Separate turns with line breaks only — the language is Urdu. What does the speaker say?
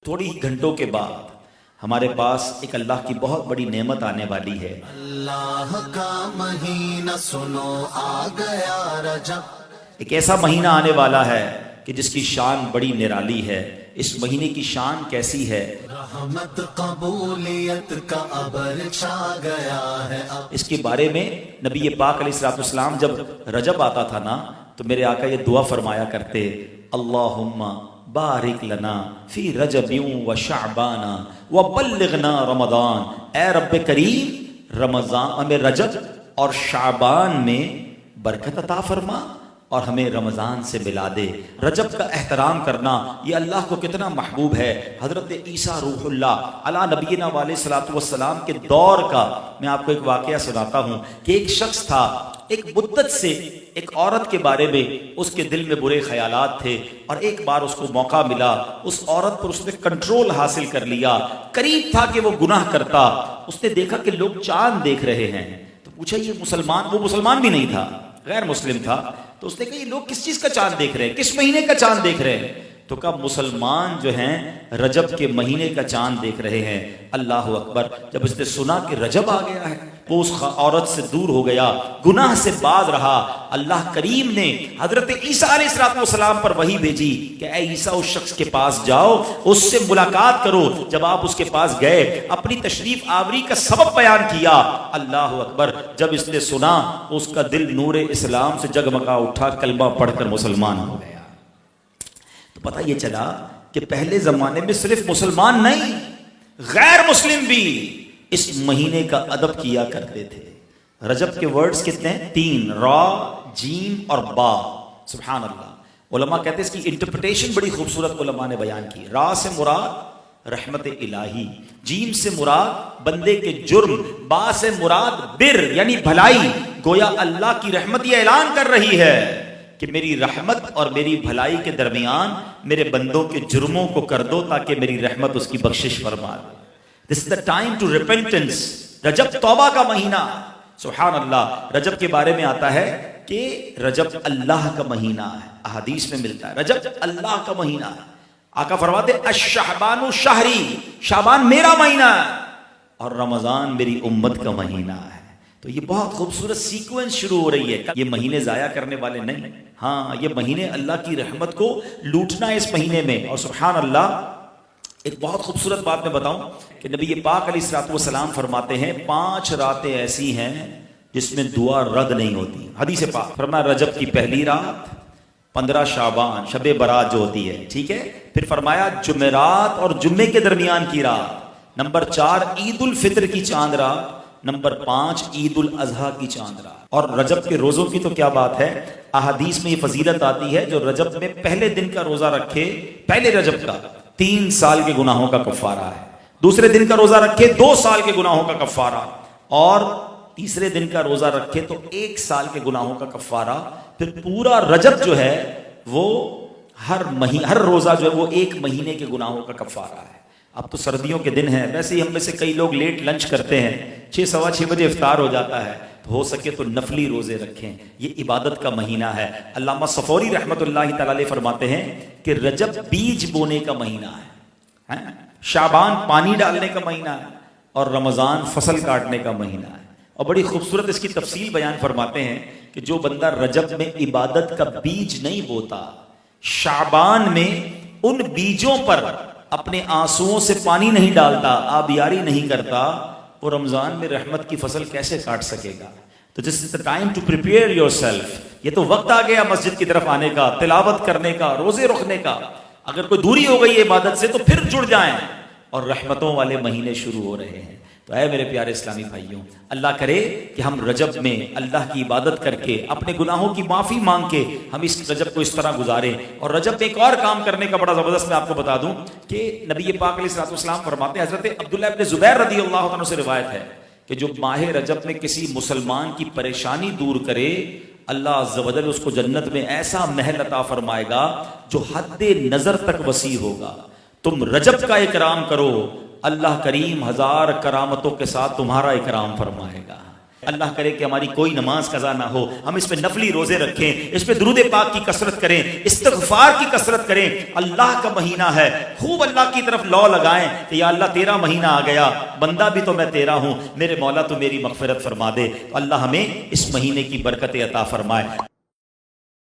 تھوڑی ہی گھنٹوں کے بعد ہمارے پاس ایک اللہ کی بہت بڑی نعمت آنے والی ہے۔
اللہ کا مہینہ سنو آ گیا رجب،
ایک ایسا مہینہ آنے والا ہے کہ جس کی شان بڑی نرالی ہے۔ اس مہینے کی شان کیسی ہے؟
رحمت قبولیت کا ابر چھا گیا ہے اب۔
اس کے بارے میں نبی پاک علیہ السلام جب رجب آتا تھا نا تو میرے آقا یہ دعا فرمایا کرتے، اللہم بارک لنا فی رجب و شعبان و بلغنا رمضان۔ اے رب کریم، رمضان میں رجب اور شعبان میں برکت عطا فرما اور ہمیں رمضان سے ملا دے۔ رجب کا احترام کرنا یہ اللہ کو کتنا محبوب ہے۔ حضرت عیسیٰ روح اللہ علی نبینا علیہ الصلوۃ والسلام کے دور کا میں آپ کو ایک واقعہ سناتا ہوں کہ ایک شخص تھا، ایک مدت سے ایک عورت کے بارے میں اس کے دل میں برے خیالات تھے، اور ایک بار اس کو موقع ملا، اس عورت پر اس نے کنٹرول حاصل کر لیا۔ قریب تھا کہ وہ گناہ کرتا۔ اس نے دیکھا کہ لوگ چاند دیکھ رہے ہیں تو پوچھا یہ مسلمان، وہ مسلمان بھی نہیں تھا، غیر مسلم تھا، تو اس نے کہا یہ لوگ کس چیز کا چاند دیکھ رہے ہیں، کس مہینے کا چاند دیکھ رہے ہیں؟ تو کہا مسلمان جو ہیں رجب کے مہینے کا چاند دیکھ رہے ہیں۔ اللہ اکبر! جب اس نے سنا کہ رجب آ گیا ہے وہ اس عورت سے دور ہو گیا، گناہ سے باز رہا۔ اللہ کریم نے حضرت عیسیٰ علیہ السلام پر وحی بھیجی کہ اے عیسیٰ اس شخص کے پاس جاؤ، اس سے ملاقات کرو۔ جب آپ اس کے پاس گئے، اپنی تشریف آوری کا سبب بیان کیا۔ اللہ اکبر! جب اس نے سنا اس کا دل نور اسلام سے جگمگا اٹھا، کلمہ پڑھ کر مسلمان ہو گیا۔ تو پتہ یہ چلا کہ پہلے زمانے میں صرف مسلمان نہیں، غیر مسلم بھی اس مہینے کا ادب کیا کرتے تھے۔ رجب کے ورڈز کتنے ہیں؟ 3، را، جیم اور با۔ سبحان اللہ! علماء کہتے ہیں اس کی انٹرپریٹیشن بڑی خوبصورت علماء نے بیان کی۔ را سے مراد رحمت الہی، جیم سے مراد بندے کے جرم، با سے مراد بر یعنی بھلائی۔ گویا اللہ کی رحمت یہ اعلان کر رہی ہے کہ میری رحمت اور میری بھلائی کے درمیان میرے بندوں کے جرموں کو کر دو تاکہ میری رحمت اس کی بخشش فرما دے۔ This is the time to repentance۔ رجب توبہ کا مہینہ۔ سبحان اللہ! رجب کے بارے میں آتا ہے کہ رجب اللہ کا مہینہ ہے، احادیث میں ملتا ہے رجب اللہ کا مہینہ ہے۔ آقا فرماتے الشعبان شہری، شعبان میرا مہینہ ہے اور رمضان میری امت کا مہینہ ہے۔ تو یہ بہت خوبصورت سیکوینس شروع ہو رہی ہے۔ یہ مہینے ضائع کرنے والے نہیں، ہاں یہ مہینے اللہ کی رحمت کو لوٹنا ہے اس مہینے میں۔ اور سبحان اللہ! ایک بہت خوبصورت بات میں بتاؤں کہ نبی پاک علیہ السلام فرماتے ہیں 5 راتیں ایسی ہیں جس میں دعا رد نہیں ہوتی۔ حدیث پاک فرمایا رجب کی پہلی رات، 15 شعبان شب برات جو ہوتی ہے، ٹھیک ہے، پھر فرمایا جمعرات اور جمعے کے درمیان کی رات، نمبر 4 عید الفطر کی چاند رات، نمبر 5 عید الاضحیٰ کی چاند رات۔ اور رجب کے روزوں کی تو کیا بات ہے، احادیث میں یہ فضیلت آتی ہے جو رجب میں پہلے دن کا روزہ رکھے، پہلے رجب کا 3 سال کے گناہوں کا کفارہ ہے، دوسرے دن کا روزہ رکھے 2 سال کے گناہوں کا کفارہ، اور تیسرے دن کا روزہ رکھے تو 1 سال کے گناہوں کا کفارہ۔ پھر پورا رجب جو ہے وہ ہر روزہ جو ہے وہ 1 مہینے کے گناہوں کا کفارہ ہے۔ اب تو سردیوں کے دن ہیں، ویسے ہی ہم میں سے کئی لوگ لیٹ لنچ کرتے ہیں، 6 سوا 6 بجے افطار ہو جاتا ہے، تو ہو سکے تو نفلی روزے رکھیں، یہ عبادت کا مہینہ ہے۔ علامہ صفوری رحمۃ اللہ تعالی علیہ فرماتے ہیں کہ رجب بیج بونے کا مہینہ ہے، شعبان پانی ڈالنے کا مہینہ ہے، اور رمضان فصل کاٹنے کا مہینہ ہے۔ اور بڑی خوبصورت اس کی تفصیل بیان فرماتے ہیں کہ جو بندہ رجب میں عبادت کا بیج نہیں بوتا، شعبان میں ان بیجوں پر اپنے آنسوؤں سے پانی نہیں ڈالتا، آبیاری نہیں کرتا، وہ رمضان میں رحمت کی فصل کیسے کاٹ سکے گا؟ تو دس از the time to prepare yourself۔ یہ تو وقت آ گیا مسجد کی طرف آنے کا، تلاوت کرنے کا، روزے رکھنے کا۔ اگر کوئی دوری ہو گئی عبادت سے تو پھر جڑ جائیں، اور رحمتوں والے مہینے شروع ہو رہے ہیں۔ تو اے میرے پیارے اسلامی بھائیوں، اللہ کرے کہ ہم رجب میں اللہ کی عبادت کر کے، اپنے گناہوں کی معافی مانگ کے ہم اس رجب کو اس طرح گزاریں۔ اور رجب میں ایک اور کام کرنے کا بڑا زبردست میں آپ کو بتا دوں کہ نبی پاک علیہ السلام فرماتے ہیں، حضرت عبداللہ ابن زبیر رضی اللہ عنہ سے روایت ہے کہ جو ماہ رجب میں کسی مسلمان کی پریشانی دور کرے، اللہ عز و جل اس کو جنت میں ایسا محل عطا فرمائے گا جو حد نظر تک وسیع ہوگا۔ تم رجب کا اکرام کرو، اللہ کریم 1000 کرامتوں کے ساتھ تمہارا اکرام فرمائے گا۔ اللہ کرے کہ ہماری کوئی نماز قضا نہ ہو، ہم اس پہ نفلی روزے رکھیں، اس پہ درود پاک کی کثرت کریں، استغفار کی کثرت کریں۔ اللہ کا مہینہ ہے، خوب اللہ کی طرف لو لگائیں کہ یا اللہ تیرا مہینہ آ گیا، بندہ بھی تو میں تیرا ہوں، میرے مولا تو میری مغفرت فرما دے۔ تو اللہ ہمیں اس مہینے کی برکت عطا فرمائے۔